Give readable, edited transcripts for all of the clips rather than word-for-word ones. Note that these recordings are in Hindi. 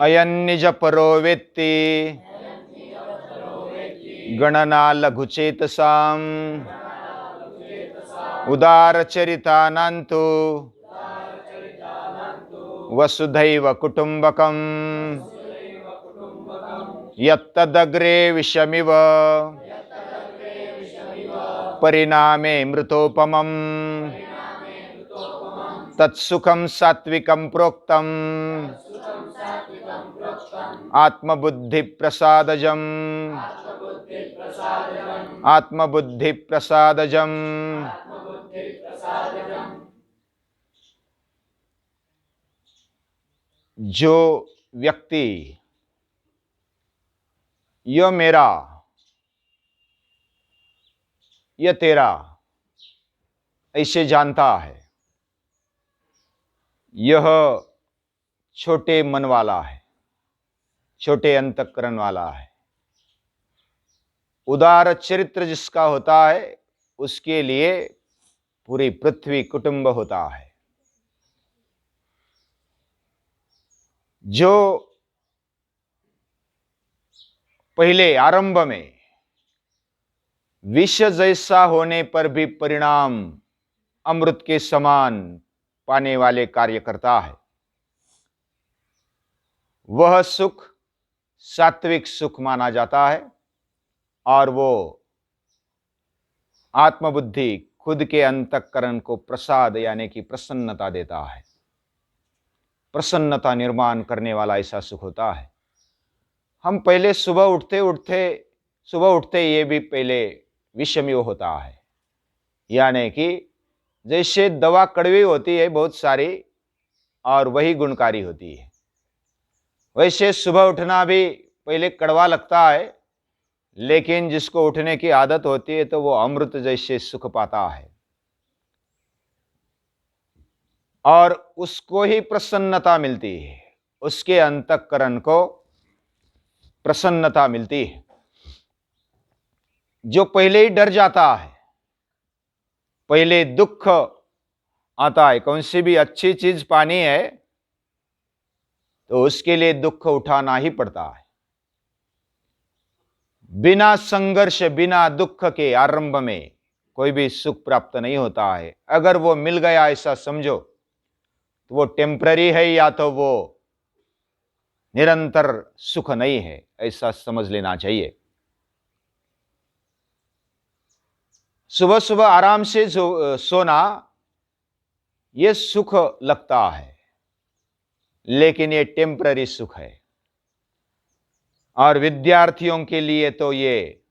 अयन्निज परो वेत्ति गणना लघुचेतसाम् उदारचरितानान्तु वसुधैव कुटुम्बकम् यत्तदग्रे विषमिव परिणामे मृतोपमम् तत्सुखं सात्विकं प्रोक्तम् आत्मबुद्धि प्रसादजम् आत्मबुद्धि प्रसादजम्। जो व्यक्ति यह मेरा यह तेरा ऐसे जानता है, यह छोटे मन वाला है, छोटे अंतःकरण वाला है। उदार चरित्र जिसका होता है उसके लिए पूरी पृथ्वी कुटुंब होता है। जो पहले आरंभ में विष जैसा होने पर भी परिणाम अमृत के समान पाने वाले कार्य करता है, वह सुख सात्विक सुख माना जाता है। और वो आत्मबुद्धि खुद के अंतःकरण को प्रसाद यानी कि प्रसन्नता देता है, प्रसन्नता निर्माण करने वाला ऐसा सुख होता है। हम पहले सुबह उठते ये भी पहले विषमय होता है, यानी कि जैसे दवा कड़वी होती है बहुत सारी और वही गुणकारी होती है, वैसे सुबह उठना भी पहले कड़वा लगता है, लेकिन जिसको उठने की आदत होती है तो वो अमृत जैसे सुख पाता है और उसको ही प्रसन्नता मिलती है, उसके अंतःकरण को प्रसन्नता मिलती है। जो पहले ही डर जाता है, पहले दुख आता है, कौन सी भी अच्छी चीज पानी है तो उसके लिए दुख उठाना ही पड़ता है। बिना संघर्ष बिना दुख के आरंभ में कोई भी सुख प्राप्त नहीं होता है। अगर वो मिल गया ऐसा समझो तो वो टेम्पररी है या तो वो निरंतर सुख नहीं है, ऐसा समझ लेना चाहिए। सुबह सुबह आराम से सोना ये सुख लगता है, लेकिन ये टेम्पररी सुख है और विद्यार्थियों के लिए तो ये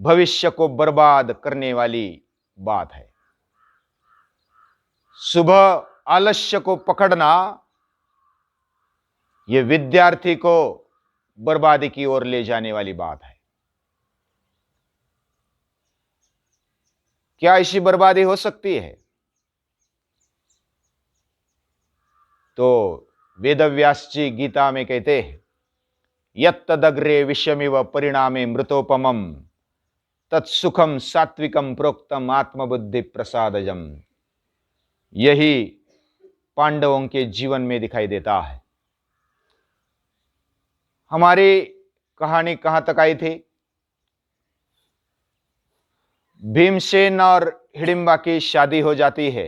भविष्य को बर्बाद करने वाली बात है। सुबह आलस्य को पकड़ना ये विद्यार्थी को बर्बादी की ओर ले जाने वाली बात है। क्या ऐसी बर्बादी हो सकती है? तो वेदव्यास जी गीता में कहते हैं, यत्तदग्रे विषमिव परिणामे मृतोपमम तत्सुखम सात्विकम प्रोक्तम आत्मबुद्धि प्रसादजम। यही पांडवों के जीवन में दिखाई देता है। हमारी कहानी कहां तक आई थी? भीमसेन और हिडिंबा की शादी हो जाती है,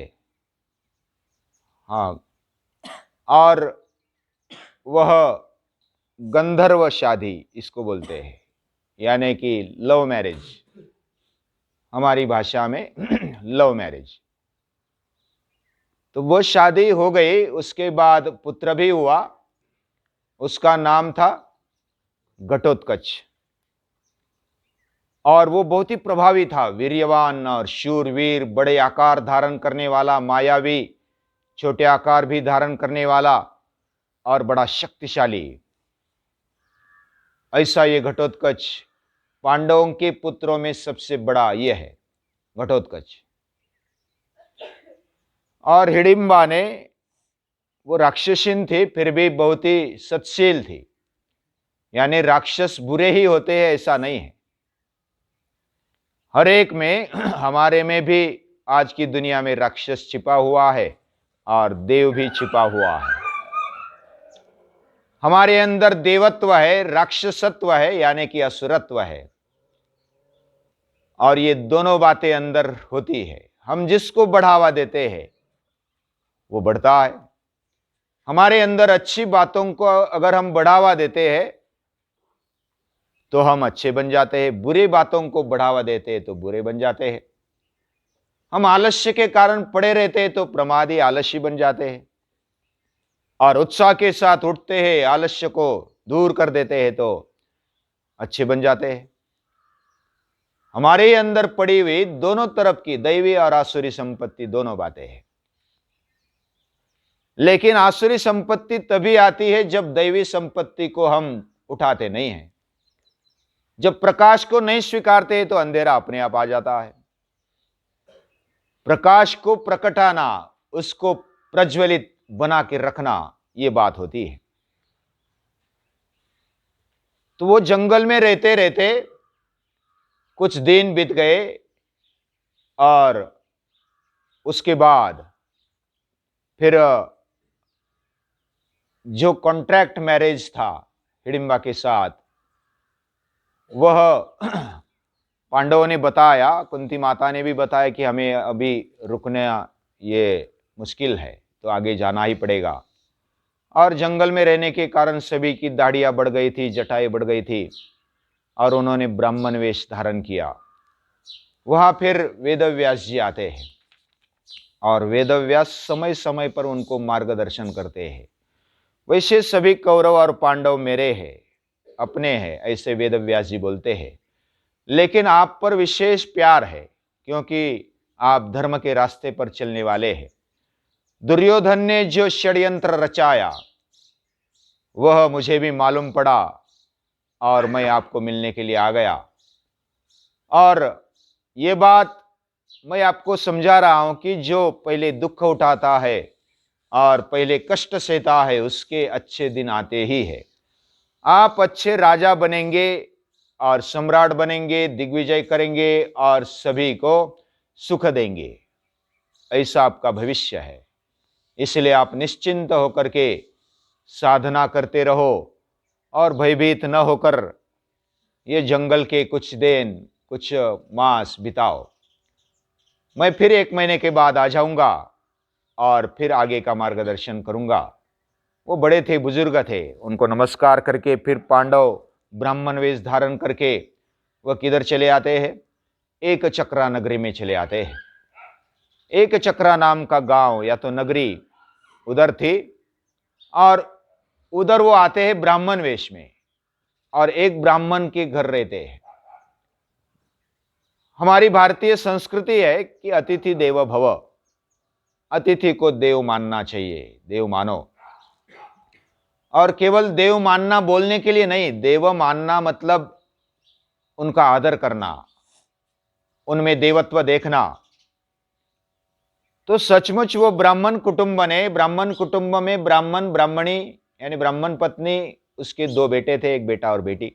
हाँ, और वह गंधर्व शादी इसको बोलते हैं, यानी कि लव मैरिज, हमारी भाषा में लव मैरिज। तो वो शादी हो गई, उसके बाद पुत्र भी हुआ, उसका नाम था घटोत्कच और वो बहुत ही प्रभावी था, वीर्यवान और शूरवीर, बड़े आकार धारण करने वाला, मायावी, छोटे आकार भी धारण करने वाला और बड़ा शक्तिशाली। ऐसा ये घटोत्कच पांडवों के पुत्रों में सबसे बड़ा ये है घटोत्कच। और हिडिंबा ने, वो राक्षसीन थी फिर भी बहुत ही सत्शील थी, यानी राक्षस बुरे ही होते हैं ऐसा नहीं है। हर एक में, हमारे में भी आज की दुनिया में राक्षस छिपा हुआ है, और देव भी छिपा हुआ है। हमारे अंदर देवत्व है, राक्षसत्व है, यानी कि असुरत्व है, और ये दोनों बातें अंदर होती है। हम जिसको बढ़ावा देते हैं वो बढ़ता है। हमारे अंदर अच्छी बातों को अगर हम बढ़ावा देते हैं तो हम अच्छे बन जाते हैं, बुरी बातों को बढ़ावा देते हैं तो बुरे बन जाते हैं। हम आलस्य के कारण पड़े रहते हैं तो प्रमादी आलस्य बन जाते हैं, और उत्साह के साथ उठते हैं, आलस्य को दूर कर देते हैं तो अच्छे बन जाते हैं। हमारे अंदर पड़ी हुई दोनों तरफ की दैवी और आसुरी संपत्ति दोनों बातें हैं। लेकिन आसुरी संपत्ति तभी आती है जब दैवी संपत्ति को हम उठाते नहीं हैं। जब प्रकाश को नहीं स्वीकारते तो अंधेरा अपने आप आ जाता है। प्रकाश को प्रकटाना, उसको प्रज्वलित बना के रखना, यह बात होती है। तो वो जंगल में रहते रहते कुछ दिन बीत गए, और उसके बाद फिर जो कॉन्ट्रैक्ट मैरिज था हिडिंबा के साथ, वह पांडवों ने बताया, कुंती माता ने भी बताया कि हमें अभी रुकना ये मुश्किल है, तो आगे जाना ही पड़ेगा। और जंगल में रहने के कारण सभी की दाढ़ियां बढ़ गई थी, जटाएं बढ़ गई थी, और उन्होंने ब्राह्मण वेश धारण किया। वहां फिर वेदव्यास जी आते हैं, और वेदव्यास समय समय पर उनको मार्गदर्शन करते हैं। वैसे सभी कौरव और पांडव मेरे हैं, अपने हैं, ऐसे वेदव्यास जी बोलते हैं। लेकिन आप पर विशेष प्यार है, क्योंकि आप धर्म के रास्ते पर चलने वाले हैं। दुर्योधन ने जो षड्यंत्र रचाया वह मुझे भी मालूम पड़ा, और मैं आपको मिलने के लिए आ गया। और ये बात मैं आपको समझा रहा हूं कि जो पहले दुख उठाता है और पहले कष्ट सहता है, उसके अच्छे दिन आते ही है। आप अच्छे राजा बनेंगे और सम्राट बनेंगे, दिग्विजय करेंगे और सभी को सुख देंगे, ऐसा आपका भविष्य है। इसलिए आप निश्चिंत होकर के साधना करते रहो और भयभीत न होकर ये जंगल के कुछ दिन, कुछ मास बिताओ। मैं फिर 1 महीने के बाद आ जाऊंगा और फिर आगे का मार्गदर्शन करूंगा। वो बड़े थे, बुजुर्ग थे, उनको नमस्कार करके फिर पांडव ब्राह्मण वेश धारण करके वह किधर चले आते हैं? एक चक्रा नगरी में चले आते हैं। एक चक्रा नाम का गांव या तो नगरी उधर थी, और उधर वो आते हैं ब्राह्मण वेश में, और एक ब्राह्मण के घर रहते हैं। हमारी भारतीय संस्कृति है कि अतिथि देवो भव, अतिथि को देव मानना चाहिए, देव मानो। और केवल देव मानना बोलने के लिए नहीं, देव मानना मतलब उनका आदर करना, उनमें देवत्व देखना। तो सचमुच वो ब्राह्मण कुटुंब ने, ब्राह्मण कुटुंब में ब्राह्मण ब्राह्मणी यानी ब्राह्मण पत्नी, उसके 2 बेटे थे, एक बेटा और बेटी,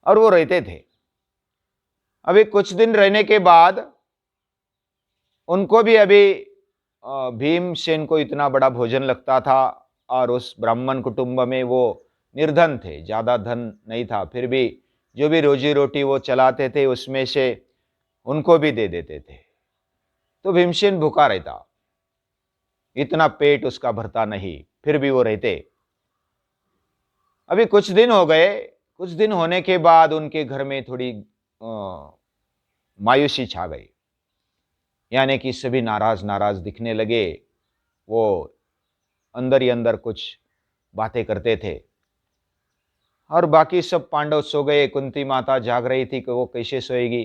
और वो रहते थे। अभी कुछ दिन रहने के बाद उनको भी अभी भीमसेन को इतना बड़ा भोजन लगता था, और उस ब्राह्मण कुटुंब में वो निर्धन थे, ज्यादा धन नहीं था, फिर भी जो भी रोजी रोटी वो चलाते थे उसमें से उनको भी दे देते थे। तो भीमसेन भूखा रहता, इतना पेट उसका भरता नहीं, फिर भी वो रहते। अभी कुछ दिन हो गए, कुछ दिन होने के बाद उनके घर में थोड़ी मायूसी छा गई, यानी कि सभी नाराज नाराज दिखने लगे। वो अंदर ही अंदर कुछ बातें करते थे, और बाकी सब पांडव सो गए। कुंती माता जाग रही थी कि वो कैसे सोएगी,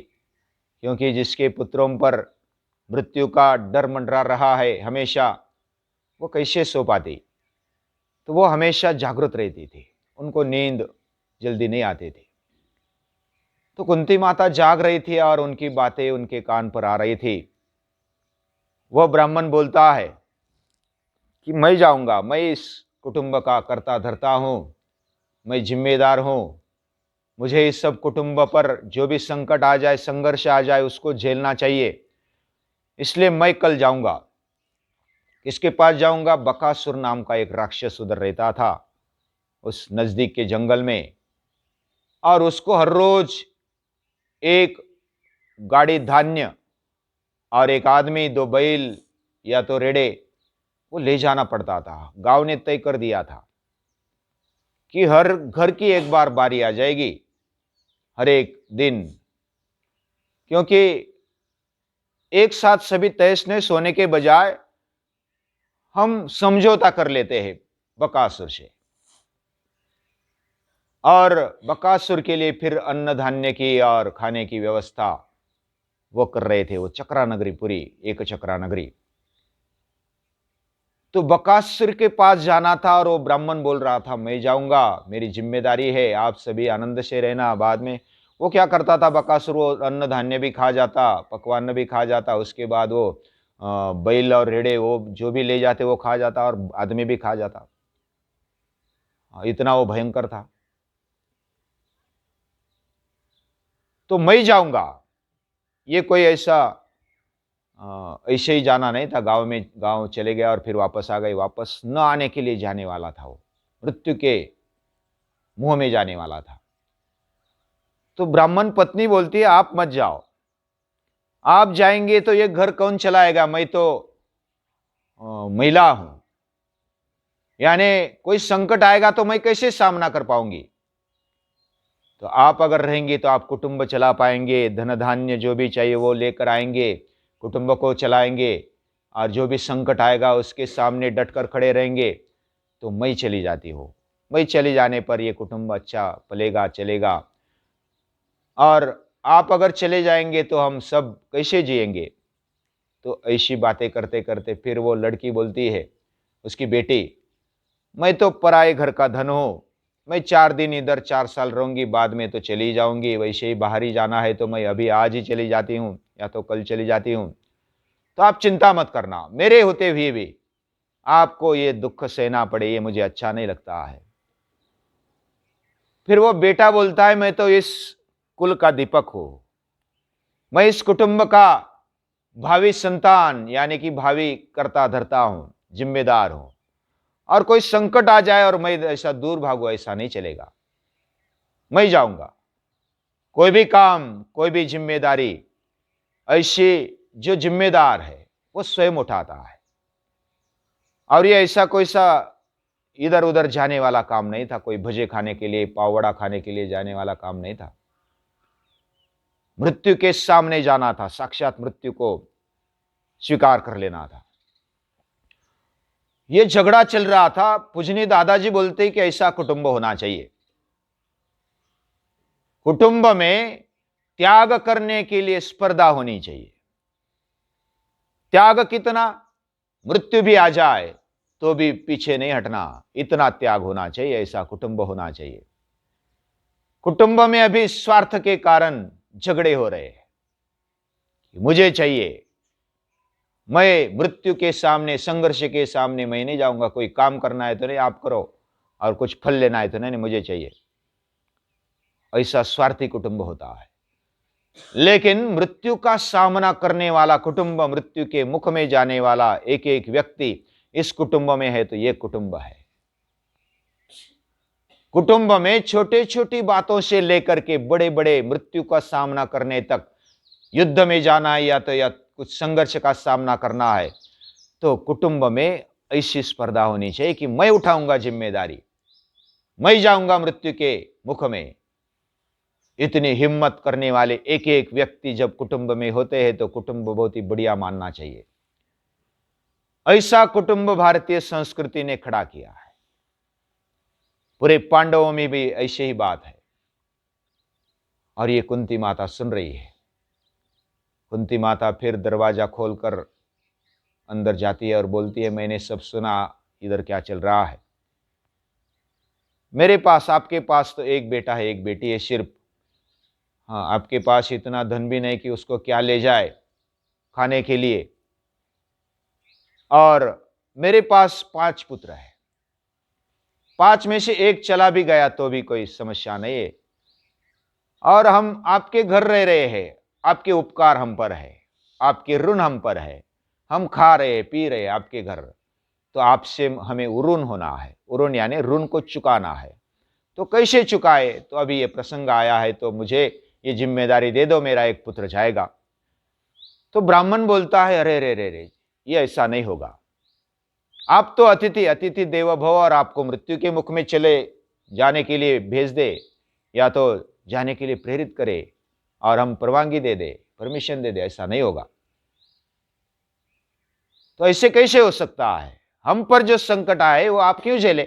क्योंकि जिसके पुत्रों पर मृत्यु का डर मंडरा रहा है हमेशा, वो कैसे सो पाती। तो वो हमेशा जागृत रहती थी, उनको नींद जल्दी नहीं आती थी। तो कुंती माता जाग रही थी और उनकी बातें उनके कान पर आ रही थी। वह ब्राह्मण बोलता है कि मैं जाऊंगा, मैं इस कुटुंब का कर्ता धर्ता हूं, मैं जिम्मेदार हूं, मुझे इस सब कुटुंब पर जो भी संकट आ जाए, संघर्ष आ जाए, उसको झेलना चाहिए, इसलिए मैं कल जाऊंगा। किसके पास जाऊंगा? बकासुर नाम का एक राक्षस उधर रहता था उस नजदीक के जंगल में, और उसको हर रोज एक गाड़ी धान्य और एक आदमी, दो बैल या तो रेड़े वो ले जाना पड़ता था। गांव ने तय कर दिया था कि हर घर की एक बार बारी आ जाएगी, हर एक दिन, क्योंकि एक साथ सभी तहस नहस होने के बजाय हम समझौता कर लेते हैं बकासुर से, और बकासुर के लिए फिर अन्न धान्य की और खाने की व्यवस्था वो कर रहे थे। वो चक्रा नगरी, पूरी एक चक्रा नगरी। तो बकासुर के पास जाना था और वो ब्राह्मण बोल रहा था, मैं जाऊंगा, मेरी जिम्मेदारी है, आप सभी आनंद से रहना। बाद में वो क्या करता था बकासुर? वो अन्न धान्य भी खा जाता, पकवान भी खा जाता, उसके बाद वो बैल और रेड़े वो जो भी ले जाते वो खा जाता, और आदमी भी खा जाता। इतना वो भयंकर था। तो मैं जाऊंगा, ये कोई ऐसा ऐसे ही जाना नहीं था। गांव में, गांव चले गया और फिर वापस आ गए। वापस न आने के लिए जाने वाला था, वो मृत्यु के मुंह में जाने वाला था। तो ब्राह्मण पत्नी बोलती है, आप मत जाओ, आप जाएंगे तो ये घर कौन चलाएगा? मैं तो महिला हूं, यानी कोई संकट आएगा तो मैं कैसे सामना कर पाऊंगी? तो आप अगर रहेंगे तो आप कुटुंब चला पाएंगे, धन धान्य जो भी चाहिए वो लेकर आएंगे, कुटुंब को चलाएंगे, और जो भी संकट आएगा उसके सामने डटकर खड़े रहेंगे। तो मैं चली जाती हूँ, मैं चली जाने पर ये कुटुंब अच्छा पलेगा, चलेगा, और आप अगर चले जाएंगे तो हम सब कैसे जिएंगे? तो ऐसी बातें करते करते फिर वो लड़की बोलती है, उसकी बेटी, मैं तो पराए घर का धन हूं, मैं 4 दिन इधर 4 साल रहूंगी, बाद में तो चली जाऊंगी। वैसे ही बाहर ही जाना है तो मैं अभी आज ही चली जाती हूं या तो कल चली जाती हूं। तो आप चिंता मत करना, मेरे होते हुए भी आपको ये दुख सहना पड़े, ये मुझे अच्छा नहीं लगता है। फिर वो बेटा बोलता है, मैं तो इस कुल का दीपक हूं, मैं इस कुटुंब का भावी संतान यानी कि भावी कर्ता धर्ता हूं, जिम्मेदार हूं, और कोई संकट आ जाए और मैं ऐसा दूर भागू, ऐसा नहीं चलेगा। मैं जाऊंगा, कोई भी काम, कोई भी जिम्मेदारी ऐसी जो जिम्मेदार है वो स्वयं उठाता है। और ये ऐसा कोई सा इधर उधर जाने वाला काम नहीं था, कोई भजे खाने के लिए, पावड़ा खाने के लिए जाने वाला काम नहीं था। मृत्यु के सामने जाना था, साक्षात मृत्यु को स्वीकार कर लेना था। ये झगड़ा चल रहा था। पूजनीय दादाजी बोलते कि ऐसा कुटुंब होना चाहिए, कुटुंब में त्याग करने के लिए स्पर्धा होनी चाहिए। त्याग कितना? मृत्यु भी आ जाए तो भी पीछे नहीं हटना, इतना त्याग होना चाहिए, ऐसा कुटुंब होना चाहिए। कुटुंब में अभी स्वार्थ के कारण झगड़े हो रहे हैं, मुझे चाहिए, मैं मृत्यु के सामने, संघर्ष के सामने मैं नहीं जाऊंगा। कोई काम करना है तो नहीं, आप करो, और कुछ फल लेना है तो नहीं, मुझे चाहिए। ऐसा स्वार्थी कुटुंब होता है। लेकिन मृत्यु का सामना करने वाला कुटुंब, मृत्यु के मुख में जाने वाला एक एक व्यक्ति इस कुटुंब में है तो यह कुटुंब है। कुटुंब में छोटे छोटी बातों से लेकर के बड़े बड़े मृत्यु का सामना करने तक, युद्ध में जाना है या तो या कुछ संघर्ष का सामना करना है, तो कुटुंब में ऐसी स्पर्धा होनी चाहिए कि मैं उठाऊंगा जिम्मेदारी, मैं जाऊंगा मृत्यु के मुख में। इतनी हिम्मत करने वाले एक एक व्यक्ति जब कुटुंब में होते हैं तो कुटुंब बहुत ही बढ़िया मानना चाहिए। ऐसा कुटुंब भारतीय संस्कृति ने खड़ा किया है। पूरे पांडवों में भी ऐसी ही बात है। और ये कुंती माता सुन रही है। कुंती माता फिर दरवाजा खोलकर अंदर जाती है और बोलती है, मैंने सब सुना, इधर क्या चल रहा है। मेरे पास, आपके पास तो एक बेटा है, एक बेटी है सिर्फ। हाँ, आपके पास इतना धन भी नहीं कि उसको क्या ले जाए खाने के लिए, और मेरे पास 5 पुत्र है, 5 में से एक चला भी गया तो भी कोई समस्या नहीं है, और हम आपके घर रह रहे हैं, आपके उपकार हम पर है, आपके ऋण हम पर है, हम खा रहे पी रहे आपके घर, तो आपसे हमें ऋण होना है, ऋण यानी ऋण को चुकाना है। तो कैसे चुकाए? तो अभी ये प्रसंग आया है, तो मुझे ये जिम्मेदारी दे दो, मेरा एक पुत्र जाएगा। तो ब्राह्मण बोलता है, अरे रे रे रे, ये ऐसा नहीं होगा। आप तो अतिथि अतिथि देवो भव, और आपको मृत्यु के मुख में चले जाने के लिए भेज दे, या तो जाने के लिए प्रेरित करे और हम परवानगी दे दे, परमिशन दे दे, ऐसा नहीं होगा। तो ऐसे कैसे हो सकता है? हम पर जो संकट आए वो आप क्यों झेले?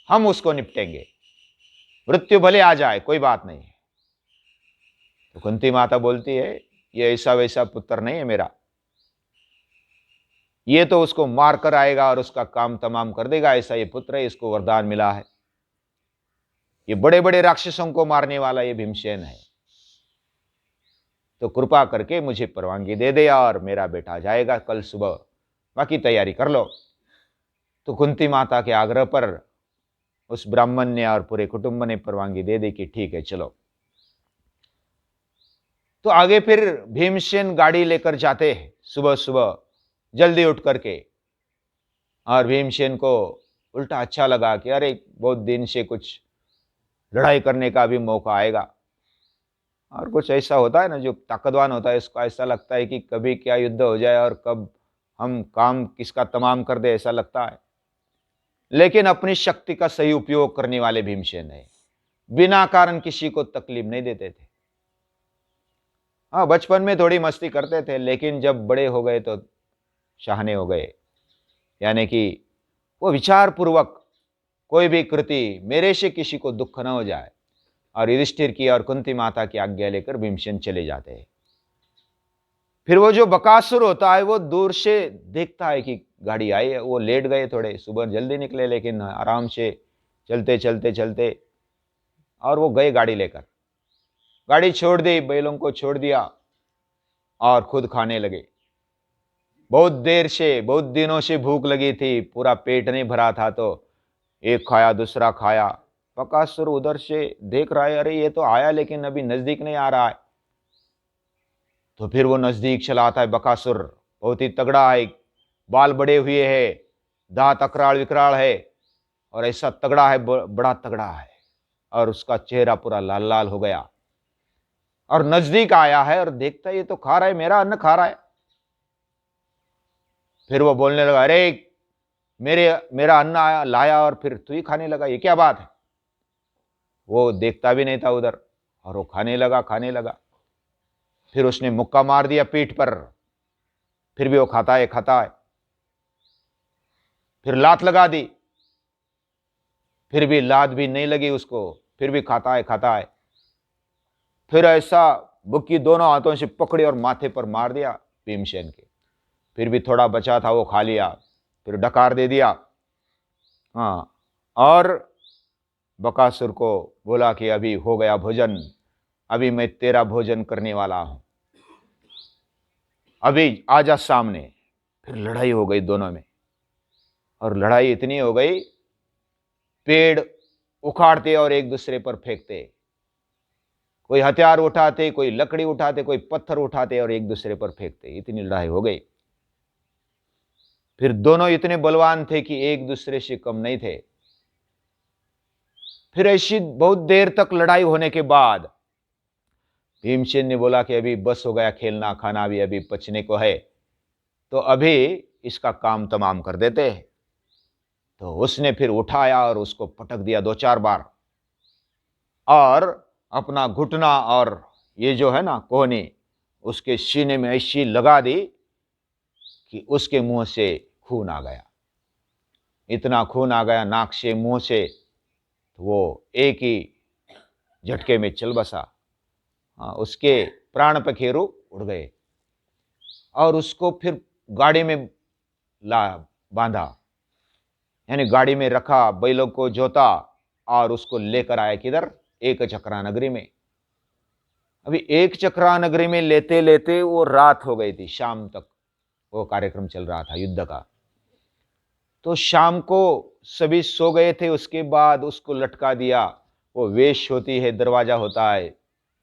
हम उसको निपटेंगे, मृत्यु भले आ जाए कोई बात नहीं। तो कुंती माता बोलती है, ये ऐसा वैसा पुत्र नहीं है मेरा, ये तो उसको मार कर आएगा और उसका काम तमाम कर देगा, ऐसा ये पुत्र है, इसको वरदान मिला है। ये बड़े बड़े राक्षसों को मारने वाला ये भीमसेन है, तो कृपा करके मुझे परवानगी दे दे और मेरा बेटा जाएगा कल सुबह, बाकी तैयारी कर लो। तो कुंती माता के आग्रह पर उस ब्राह्मण ने और पूरे कुटुंब ने परवानगी दे दी कि ठीक है चलो। तो आगे फिर भीमसेन गाड़ी लेकर जाते हैं सुबह सुबह जल्दी उठ करके, और भीमसेन को उल्टा अच्छा लगा कि अरे बहुत दिन से कुछ लड़ाई करने का भी मौका आएगा। और कुछ ऐसा होता है ना, जो ताकतवान होता है इसको ऐसा लगता है कि कभी क्या युद्ध हो जाए और कब हम काम किसका तमाम कर दे, ऐसा लगता है। लेकिन अपनी शक्ति का सही उपयोग करने वाले भीमसेन है, बिना कारण किसी को तकलीफ नहीं देते थे। हाँ, बचपन में थोड़ी मस्ती करते थे, लेकिन जब बड़े हो गए तो शहाने हो गए, यानी कि वो विचार पूर्वक कोई भी कृति मेरे से किसी को दुख न हो जाए, और युधिष्ठिर की और कुंती माता की आज्ञा लेकर भीमसेन चले जाते हैं। फिर वो जो बकासुर होता है वो दूर से देखता है कि गाड़ी आई है, वो लेट गए, थोड़े सुबह जल्दी निकले लेकिन आराम से चलते चलते चलते, और वो गए गाड़ी लेकर, गाड़ी छोड़ दी, बैलों को छोड़ दिया और खुद खाने लगे। बहुत देर से, बहुत दिनों से भूख लगी थी, पूरा पेट नहीं भरा था, तो एक खाया दूसरा खाया। बकासुर उधर से देख रहा है, अरे ये तो आया लेकिन अभी नजदीक नहीं आ रहा है। तो फिर वो नजदीक चला आता है। बकासुर बहुत ही तगड़ा है, बाल बड़े हुए हैं, दांत अकराल विकराल है, और ऐसा तगड़ा है, बड़ा तगड़ा है, और उसका चेहरा पूरा लाल लाल हो गया, और नजदीक आया है और देखता है ये तो खा रहा है, मेरा अन्न खा रहा है। फिर वो बोलने लगा, अरे मेरा अन्न आया लाया और फिर तू ही खाने लगा, ये क्या बात है? वो देखता भी नहीं था उधर, और वो खाने लगा खाने लगा। फिर उसने मुक्का मार दिया पीठ पर, फिर भी वो खाता है खाता है। फिर लात लगा दी, फिर भी लात भी नहीं लगी उसको, फिर भी खाता है खाता है। फिर ऐसा बुक्की दोनों हाथों से पकड़ी और माथे पर मार दिया भीमसेन के। फिर भी थोड़ा बचा था वो खा लिया, फिर डकार दे दिया। हाँ, और बकासुर को बोला कि अभी हो गया भोजन, अभी मैं तेरा भोजन करने वाला हूं, अभी आजा सामने। फिर लड़ाई हो गई दोनों में, और लड़ाई इतनी हो गई, पेड़ उखाड़ते और एक दूसरे पर फेंकते, कोई हथियार उठाते, कोई लकड़ी उठाते, कोई पत्थर उठाते और एक दूसरे पर फेंकते, इतनी लड़ाई हो गई। फिर दोनों इतने बलवान थे कि एक दूसरे से कम नहीं थे। फिर ऐसी बहुत देर तक लड़ाई होने के बाद भीमसेन ने बोला कि अभी बस हो गया खेलना खाना, भी अभी पचने को है, तो अभी इसका काम तमाम कर देते हैं। तो उसने फिर उठाया और उसको पटक दिया दो चार बार, और अपना घुटना और ये जो है ना कोहनी उसके सीने में ऐसी लगा दी कि उसके मुंह से खून आ गया। इतना खून आ गया नाक से मुंह से, तो वो एक ही झटके में चल बसा। हाँ, उसके प्राण पखेरु उड़ गए, और उसको फिर गाड़ी में ला बांधा, यानी गाड़ी में रखा, बैलों को जोता और उसको लेकर आया किधर? एक चक्रा नगरी में। अभी एक चक्रा नगरी में लेते लेते वो रात हो गई थी, शाम तक वो कार्यक्रम चल रहा था युद्ध का। तो शाम को सभी सो गए थे, उसके बाद उसको लटका दिया। वो वेश होती है, दरवाजा होता है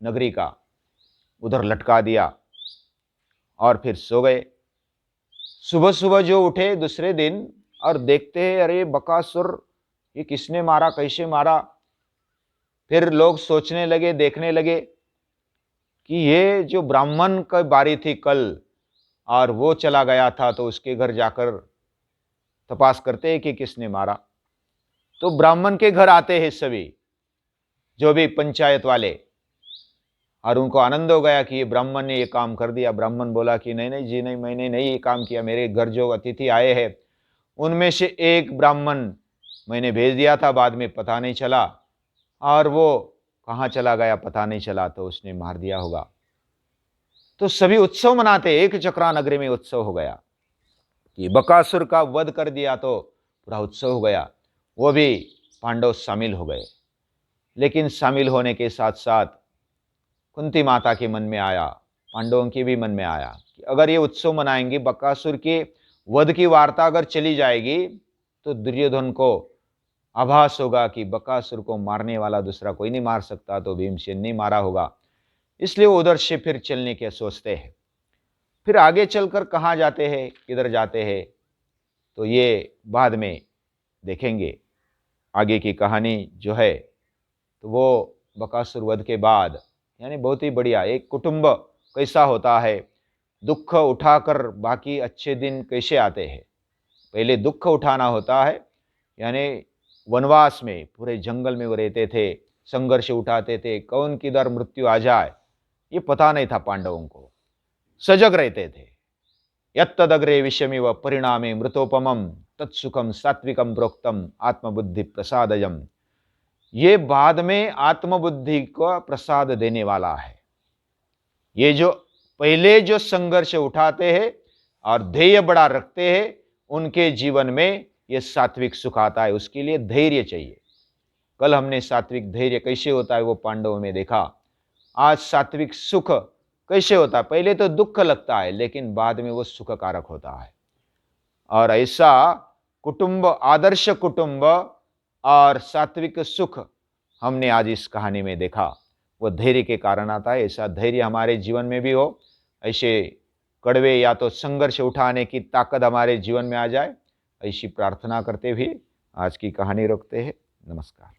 नगरी का, उधर लटका दिया और फिर सो गए। सुबह सुबह जो उठे दूसरे दिन और देखते हैं, अरे बकासुर ये किसने मारा, कैसे मारा। फिर लोग सोचने लगे, देखने लगे कि ये जो ब्राह्मण की बारी थी कल और वो चला गया था, तो उसके घर जाकर तपास करते हैं कि किसने मारा। तो ब्राह्मण के घर आते हैं सभी, जो भी पंचायत वाले, और उनको आनंद हो गया कि ये ब्राह्मण ने ये काम कर दिया। ब्राह्मण बोला कि नहीं नहीं जी, नहीं, मैंने नहीं ये काम किया। मेरे घर जो अतिथि आए हैं उनमें से एक ब्राह्मण मैंने भेज दिया था, बाद में पता नहीं चला, और वो कहाँ चला गया पता नहीं चला, तो उसने मार दिया होगा। तो सभी उत्सव मनाते, एक चक्रा नगरी में उत्सव हो गया कि बकासुर का वध कर दिया, तो पूरा उत्सव हो गया। वो भी पांडव शामिल हो गए। लेकिन शामिल होने के साथ साथ कुंती माता के मन में आया, पांडवों के भी मन में आया कि अगर ये उत्सव मनाएंगे, बकासुर के वध की वार्ता अगर चली जाएगी, तो दुर्योधन को आभास होगा कि बकासुर को मारने वाला दूसरा कोई नहीं मार सकता, तो भीमसेन नहीं मारा होगा। इसलिए वो उधर से फिर चलने के सोचते हैं। फिर आगे चलकर कहाँ जाते हैं, किधर जाते हैं, तो ये बाद में देखेंगे। आगे की कहानी जो है, तो वो बकासुर वध के बाद, यानी बहुत ही बढ़िया एक कुटुंब कैसा होता है, दुख उठाकर बाकी अच्छे दिन कैसे आते हैं। पहले दुख उठाना होता है, यानी वनवास में पूरे जंगल में वो रहते थे, संघर्ष उठाते थे, कौन किधर मृत्यु आ जाए ये पता नहीं था पांडवों को, सजग रहते थे। यत्तदग्रे विषमिव परिणामे मृतोपमम तत्सुखम सात्विकम प्रोक्तम आत्मबुद्धि प्रसादजम। ये बाद में आत्मबुद्धि को प्रसाद देने वाला है। ये जो पहले जो संघर्ष उठाते हैं और ध्येय बड़ा रखते हैं, उनके जीवन में ये सात्विक सुख आता है। उसके लिए धैर्य चाहिए। कल हमने सात्विक धैर्य कैसे होता है वो पांडवों में देखा। आज सात्विक सुख कैसे होता है, पहले तो दुख लगता है, लेकिन बाद में वो सुख कारक होता है। और ऐसा कुटुंब, आदर्श कुटुंब और सात्विक सुख हमने आज इस कहानी में देखा। वो धैर्य के कारण आता है। ऐसा धैर्य हमारे जीवन में भी हो, ऐसे कड़वे या तो संघर्ष उठाने की ताकत हमारे जीवन में आ जाए, ऐसी प्रार्थना करते हुए आज की कहानी रोकते हैं। नमस्कार।